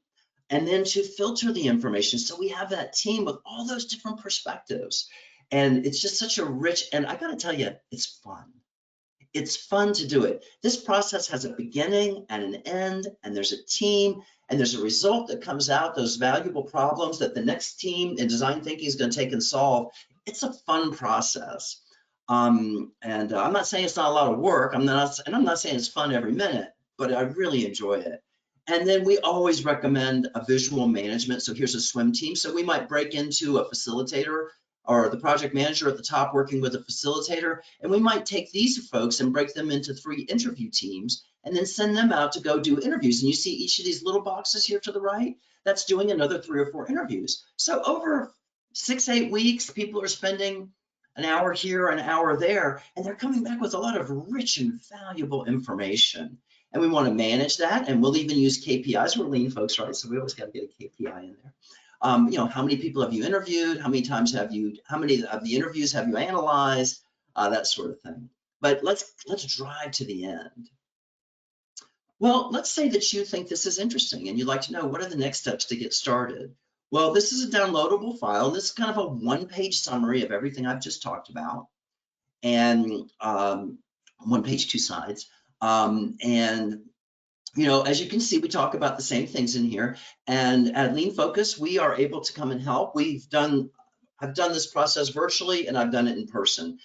and then to filter the information. So we have that team with all those different perspectives. And it's just such a rich, and I gotta tell you, it's fun. It's fun to do it. This process has a beginning and an end, and there's a team, and there's a result that comes out, those valuable problems that the next team in design thinking is going to take and solve. It's a fun process. I'm not saying it's not a lot of work. I'm not saying it's fun every minute, but I really enjoy it. And then we always recommend a visual management. So here's a swim team. So we might break into a facilitator or the project manager at the top working with a facilitator, and we might take these folks and break them into 3 interview teams and then send them out to go do interviews. And you see each of these little boxes here to the right, that's doing another 3 or 4 interviews. So over 6-8 weeks, people are spending an hour here, an hour there, and they're coming back with a lot of rich and valuable information. And we want to manage that, and we'll even use KPIs. We're lean folks, right? So we always got to get a KPI in there. You know, how many people have you interviewed? How many of the interviews have you analyzed? That sort of thing. But let's drive to the end. Well, let's say that you think this is interesting and you'd like to know what are the next steps to get started. Well, this is a downloadable file. This is kind of a 1-page summary of everything I've just talked about, and 1 page, 2 sides. And you know, as you can see, we talk about the same things in here. And at Lean Focus, we are able to come and help. I've done this process virtually, and I've done it in person.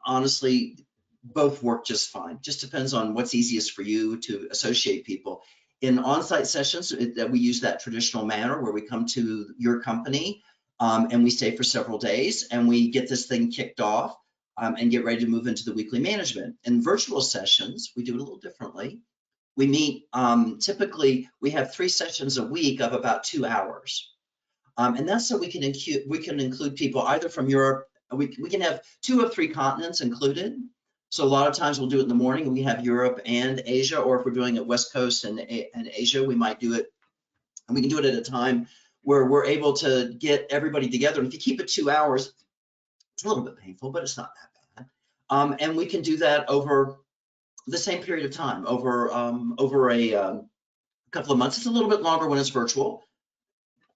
Honestly, both work just fine. Just depends on what's easiest for you to associate people. In on-site sessions, that we use that traditional manner where we come to your company and we stay for several days and we get this thing kicked off and get ready to move into the weekly management. In virtual sessions, we do it a little differently. We meet, typically we have 3 sessions a week of about 2 hours. And that's so we can include people either from Europe. We can have 2 of 3 continents included. So a lot of times we'll do it in the morning and we have Europe and Asia, or if we're doing it West Coast and Asia, we might do it, and we can do it at a time where we're able to get everybody together. And if you keep it 2 hours, it's a little bit painful, but it's not that bad. And we can do that over the same period of time, over a couple of months. It's a little bit longer when it's virtual.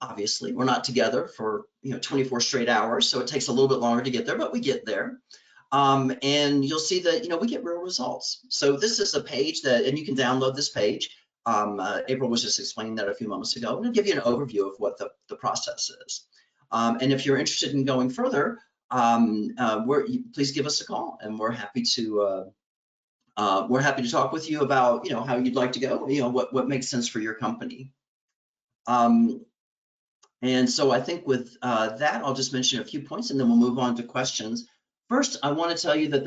Obviously, we're not together for 24 straight hours, so it takes a little bit longer to get there, but we get there. And you'll see that we get real results. So this is a page and you can download this page. April was just explaining that a few moments ago. I'm going to give you an overview of what the process is. And if you're interested in going further, please give us a call, and we're happy to talk with you about how you'd like to go, what makes sense for your company. And so I think with that, I'll just mention a few points and then we'll move on to questions. First, I want to tell you that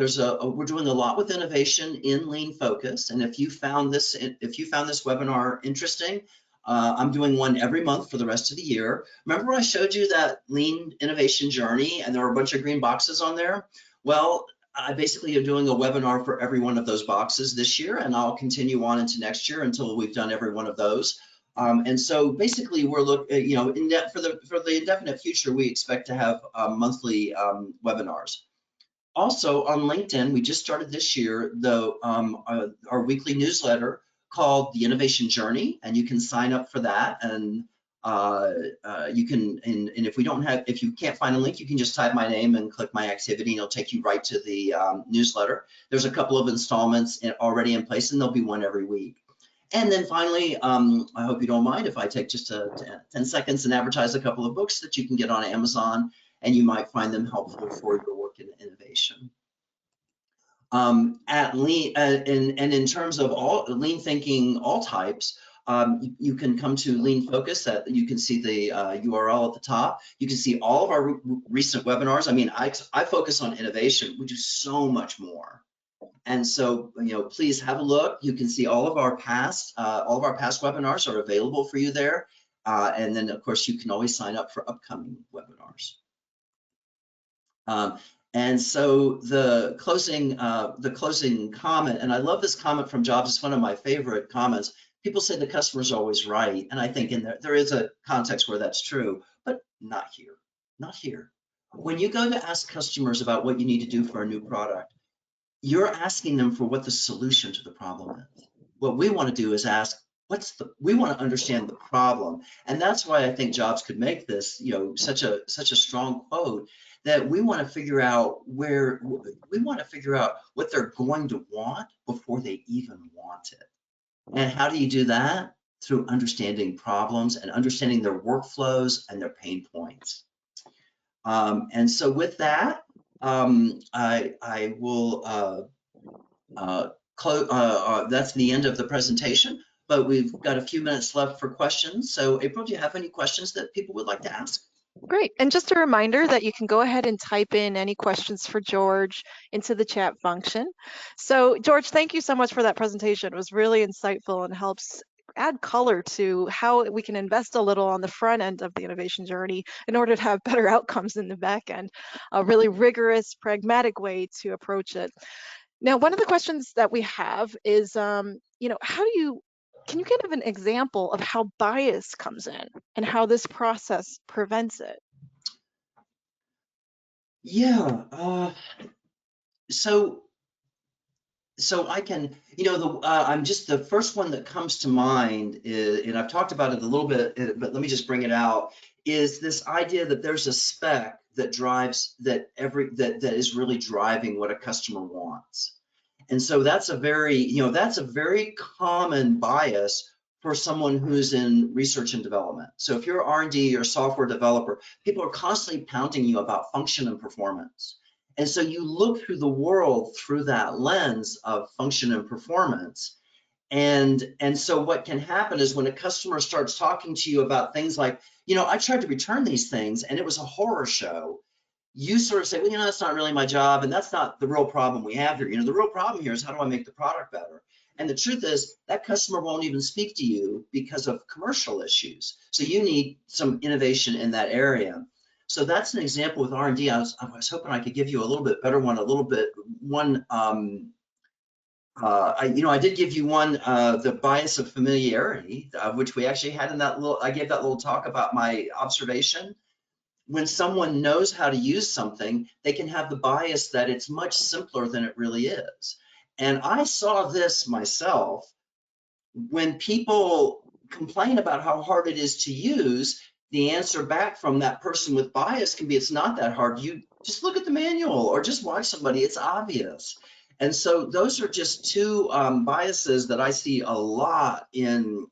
we're doing a lot with innovation in Lean Focus. And if you found this webinar interesting, I'm doing one every month for the rest of the year. Remember I showed you that lean innovation journey and there were a bunch of green boxes on there? Well, I basically am doing a webinar for every one of those boxes this year, and I'll continue on into next year until we've done every one of those. And so basically we're looking, you know, for the indefinite future, we expect to have monthly webinars. Also on LinkedIn, we just started this year our weekly newsletter called The Innovation Journey, and you can sign up for that. And you can, and if you can't find a link, you can just type my name and click my activity, and it'll take you right to the newsletter. There's a couple of installments already in place, and there'll be one every week. And then finally, I hope you don't mind if I take just 10 seconds and advertise a couple of books that you can get on Amazon, and you might find them helpful for your work in innovation. At lean, and in terms of all lean thinking, all types, you can come to Lean Focus. That you can see the URL at the top. You can see all of our recent webinars. I mean, I focus on innovation. We do so much more, and so you know, please have a look. You can see all of our past webinars are available for you there, and then of course you can always sign up for upcoming webinars. And so the closing comment, and I love this comment from Jobs. It's one of my favorite comments. People say the customer's always right, and I think there is a context where that's true, but not here, not here. When you go to ask customers about what you need to do for a new product, you're asking them for what the solution to the problem is. What we want to do is ask, we want to understand the problem, and that's why I think Jobs could make this, you know, such a strong quote. That we want to figure out what they're going to want before they even want it. And how do you do that? Through understanding problems and understanding their workflows and their pain points. And so with that, I will close. That's the end of the presentation, but we've got a few minutes left for questions. So April, do you have any questions that people would like to ask? Great. And just a reminder that you can go ahead and type in any questions for George into the chat function. So George, thank you so much for that presentation. It was really insightful and helps add color to how we can invest a little on the front end of the innovation journey in order to have better outcomes in the back end. A really rigorous, pragmatic way to approach it. Now, one of the questions that we have is, you know, can you give an example of how bias comes in and how this process prevents it? Yeah. So I can, you know, I'm just the first one that comes to mind is, and I've talked about it a little bit, but let me just bring it out, is this idea that there's a spec that drives that is really driving what a customer wants. And so that's a very common bias for someone who's in research and development. So if you're R&D or software developer, people are constantly pounding you about function and performance. And so you look through the world through that lens of function and performance. And so what can happen is when a customer starts talking to you about things like, you know, I tried to return these things and it was a horror show. You sort of say, well, you know, that's not really my job, and that's not the real problem we have here. You know, the real problem here is how do I make the product better? And the truth is that customer won't even speak to you because of commercial issues. So you need some innovation in that area. So that's an example with R&D. I was hoping I could give you a little bit better one, I did give you one, the bias of familiarity, which we actually had in that I gave that little talk about my observation. When someone knows how to use something, they can have the bias that it's much simpler than it really is. And I saw this myself when people complain about how hard it is to use. The answer back from that person with bias can be, it's not that hard. You just look at the manual or just watch somebody, it's obvious. And so those are just two biases that I see a lot in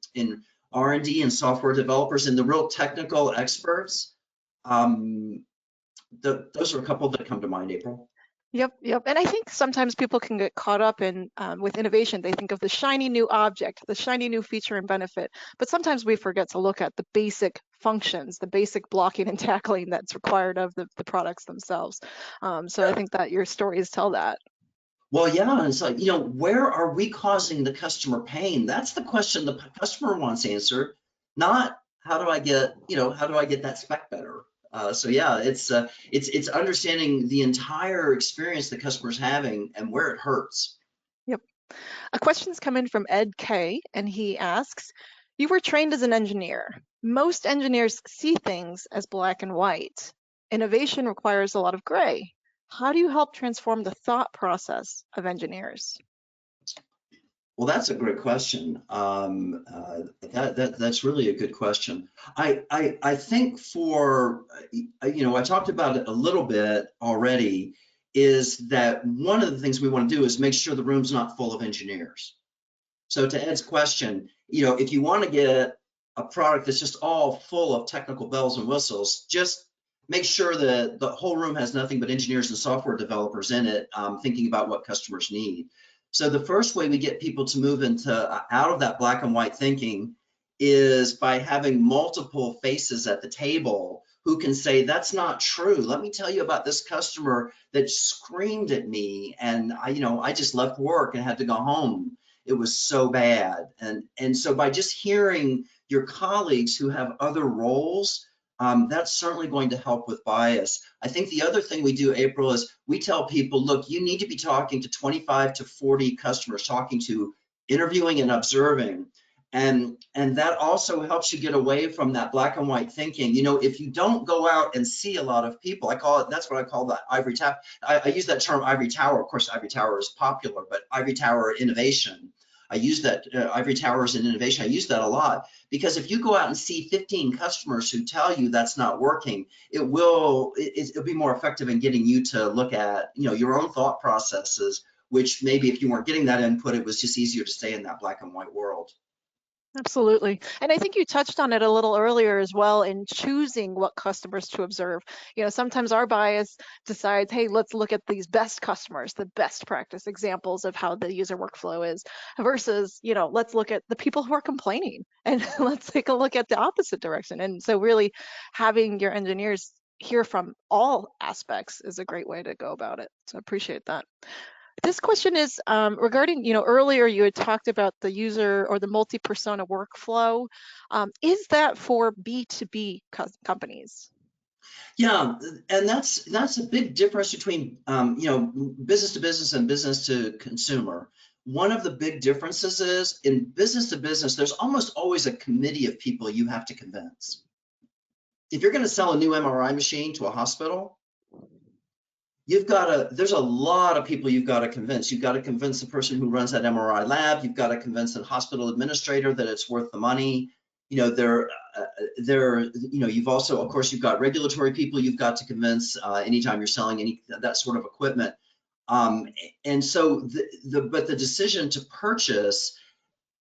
R&D and software developers and the real technical experts. Those are a couple that come to mind, April. Yep. And I think sometimes people can get caught up in with innovation. They think of the shiny new object, the shiny new feature and benefit, but sometimes we forget to look at the basic functions, the basic blocking and tackling that's required of the products themselves. So I think that your stories tell that. Well, yeah, it's like, you know, where are we causing the customer pain? That's the question the customer wants answered. not how do I get, how do I get that spec better? So yeah, it's understanding the entire experience the customer's having and where it hurts. Yep. A question's come in from Ed K, and he asks, you were trained as an engineer. Most engineers see things as black and white. Innovation requires a lot of gray. How do you help transform the thought process of engineers? Well, that's a great question. That's really a good question. I think I talked about it a little bit already, is that one of the things we want to do is make sure the room's not full of engineers. So to Ed's question, if you want to get a product that's just all full of technical bells and whistles, just make sure that the whole room has nothing but engineers and software developers in it, thinking about what customers need. So the first way we get people to move out of that black and white thinking is by having multiple faces at the table who can say, that's not true. Let me tell you about this customer that screamed at me, and I just left work and had to go home. It was so bad. And so by just hearing your colleagues who have other roles, that's certainly going to help with bias. I think the other thing we do, April, is we tell people, look, you need to be talking to 25 to 40 customers, interviewing and observing. And that also helps you get away from that black and white thinking. If you don't go out and see a lot of people, that's what I call the ivory tower. I use that term ivory tower. Of course, ivory tower is popular, but ivory tower innovation. I use that, ivory towers and innovation, I use that a lot, because if you go out and see 15 customers who tell you that's not working, it'll be more effective in getting you to look at, your own thought processes, which maybe if you weren't getting that input, it was just easier to stay in that black and white world. Absolutely. And I think you touched on it a little earlier as well in choosing what customers to observe. Sometimes our bias decides, hey, let's look at these best customers, the best practice examples of how the user workflow is, versus, let's look at the people who are complaining and let's take a look at the opposite direction. And so really having your engineers hear from all aspects is a great way to go about it. So I appreciate that. This question is regarding, earlier you had talked about the user or the multi-persona workflow. Is that for B2B companies? Yeah, and that's a big difference between business to business and business to consumer. One of the big differences is in business to business, there's almost always a committee of people you have to convince. If you're going to sell a new MRI machine to a hospital, there's a lot of people you've got to convince. You've got to convince the person who runs that MRI lab. You've got to convince the hospital administrator that it's worth the money. You've also, of course, you've got regulatory people you've got to convince anytime you're selling that sort of equipment. And so but the decision to purchase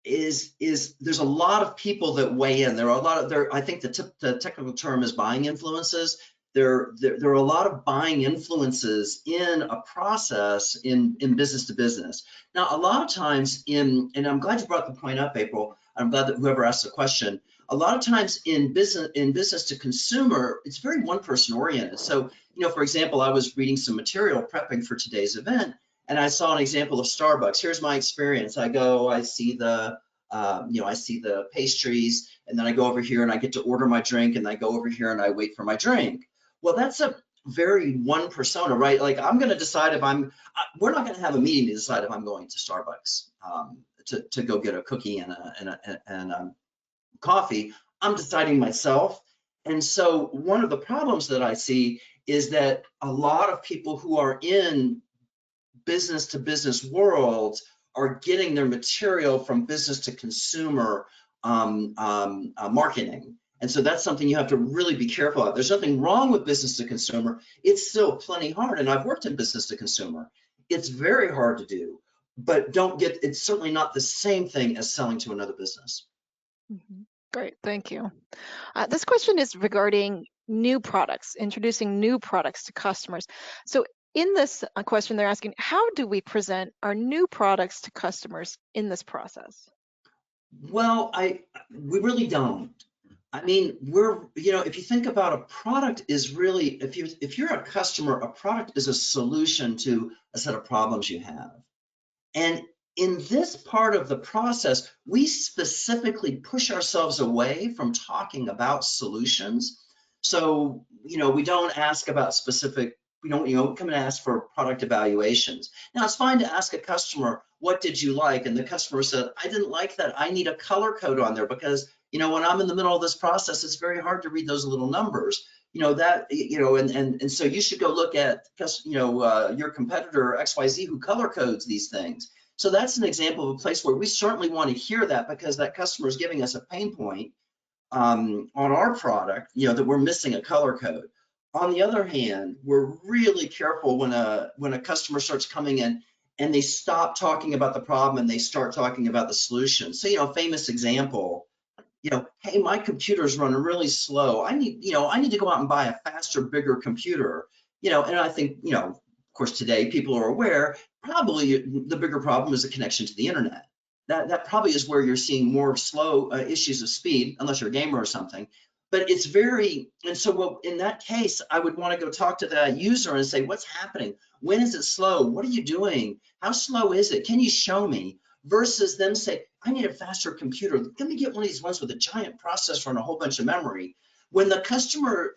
is there's a lot of people that weigh in. There are I think the technical term is buying influences. There are a lot of buying influences in a process in business to business. Now, a lot of times and I'm glad you brought the point up, April. I'm glad that whoever asked the question. A lot of times in business to consumer, it's very one person oriented. So, for example, I was reading some material prepping for today's event, and I saw an example of Starbucks. Here's my experience. I see the pastries, and then I go over here and I get to order my drink, and I go over here and I wait for my drink. Well, that's a very one persona, right? Like I'm going to decide we're not going to have a meeting to decide if I'm going to Starbucks to go get a cookie and coffee. I'm deciding myself. And so one of the problems that I see is that a lot of people who are in business to business worlds are getting their material from business to consumer marketing. And so that's something you have to really be careful of. There's nothing wrong with business to consumer. It's still plenty hard. And I've worked in business to consumer. It's very hard to do, but it's certainly not the same thing as selling to another business. Mm-hmm. Great, thank you. This question is regarding new products, introducing new products to customers. So in this question, they're asking, how do we present our new products to customers in this process? Well, we really don't. I mean, if you think about a product is really, if you're a customer, a product is a solution to a set of problems you have. And in this part of the process, we specifically push ourselves away from talking about solutions. So, we don't ask about specific, we don't, come and ask for product evaluations. Now, it's fine to ask a customer, what did you like? And the customer said, I didn't like that. I need a color code on there because, when I'm in the middle of this process, it's very hard to read those little numbers. And so you should go look at, your competitor XYZ who color codes these things. So that's an example of a place where we certainly want to hear that because that customer is giving us a pain point on our product, that we're missing a color code. On the other hand, we're really careful when a customer starts coming in and they stop talking about the problem and they start talking about the solution. So, famous example, hey, my computer's running really slow. I need to go out and buy a faster, bigger computer. And I think, of course, today people are aware, probably the bigger problem is the connection to the internet. That probably is where you're seeing more slow issues of speed, unless you're a gamer or something. But it's and so in that case, I would want to go talk to that user and say, what's happening? When is it slow? What are you doing? How slow is it? Can you show me? Versus them say, I need a faster computer. Let me get one of these ones with a giant processor and a whole bunch of memory. When the customer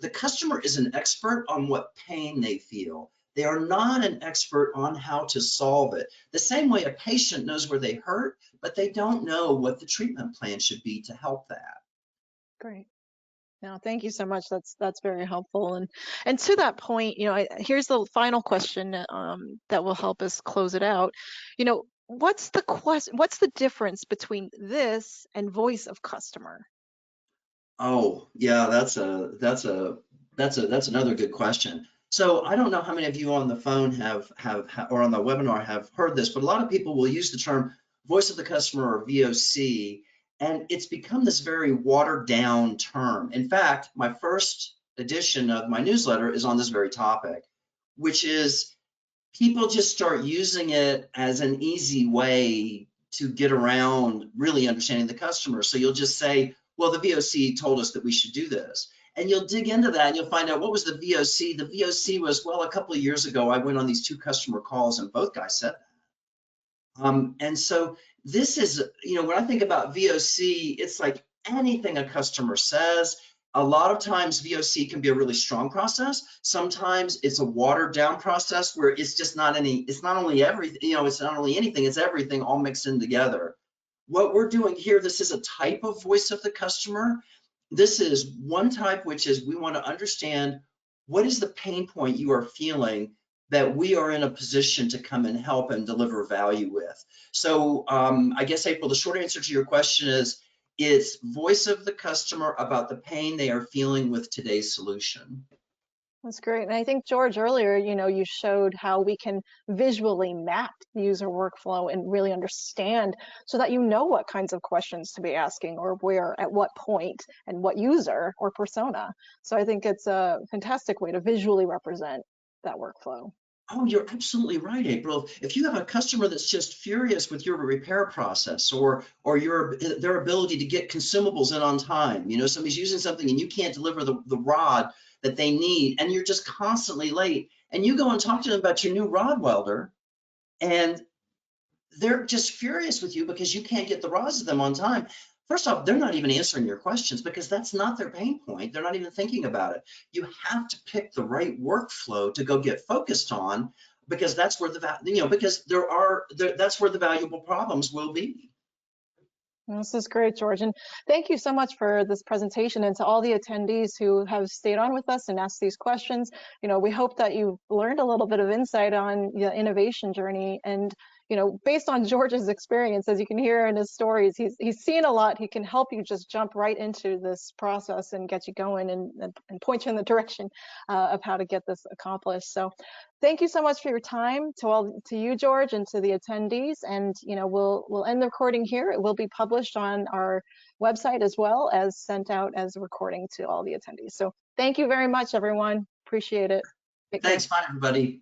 is an expert on what pain they feel. They are not an expert on how to solve it. The same way a patient knows where they hurt, but they don't know what the treatment plan should be to help that. Great. No, thank you so much. That's very helpful. And to that point, here's the final question that will help us close it out. What's the difference between this and voice of customer? Oh, yeah, that's another good question. So I don't know how many of you on the phone have or on the webinar have heard this, but a lot of people will use the term voice of the customer or VOC, and it's become this very watered down term. In fact, my first edition of my newsletter is on this very topic, which is people just start using it as an easy way to get around really understanding the customer. So you'll just say, well, the VOC told us that we should do this. And you'll dig into that and you'll find out what was the VOC. The VOC was, well, a couple of years ago, I went on these 2 customer calls and both guys said that. And so this is, when I think about VOC, it's like anything a customer says. A lot of times VOC can be a really strong process. Sometimes it's a watered down process where it's just it's not only anything, it's everything all mixed in together. What we're doing here, this is a type of voice of the customer. This is one type, which is we want to understand what is the pain point you are feeling that we are in a position to come and help and deliver value with. So I guess, April, the short answer to your question is it's voice of the customer about the pain they are feeling with today's solution. That's great. And I think, George, earlier, you showed how we can visually map the user workflow and really understand so that you know what kinds of questions to be asking or where, at what point, and what user or persona. So I think it's a fantastic way to visually represent that workflow. Oh, you're absolutely right, April. If you have a customer that's just furious with your repair process or their ability to get consumables in on time, somebody's using something and you can't deliver the rod that they need and you're just constantly late, and you go and talk to them about your new rod welder and they're just furious with you because you can't get the rods to them on time. First off, they're not even answering your questions because that's not their pain point. They're not even thinking about it. You have to pick the right workflow to go get focused on because that's where that's where the valuable problems will be. This is great, George. And thank you so much for this presentation, and to all the attendees who have stayed on with us and asked these questions. We hope that you've learned a little bit of insight on the innovation journey. And based on George's experience, as you can hear in his stories, he's seen a lot. He can help you just jump right into this process and get you going and point you in the direction of how to get this accomplished. So thank you so much for your time, to you, George, and to the attendees. And we'll end the recording here. It will be published on our website as well as sent out as a recording to all the attendees. So thank you very much, everyone. Appreciate it. Thanks. Bye, everybody.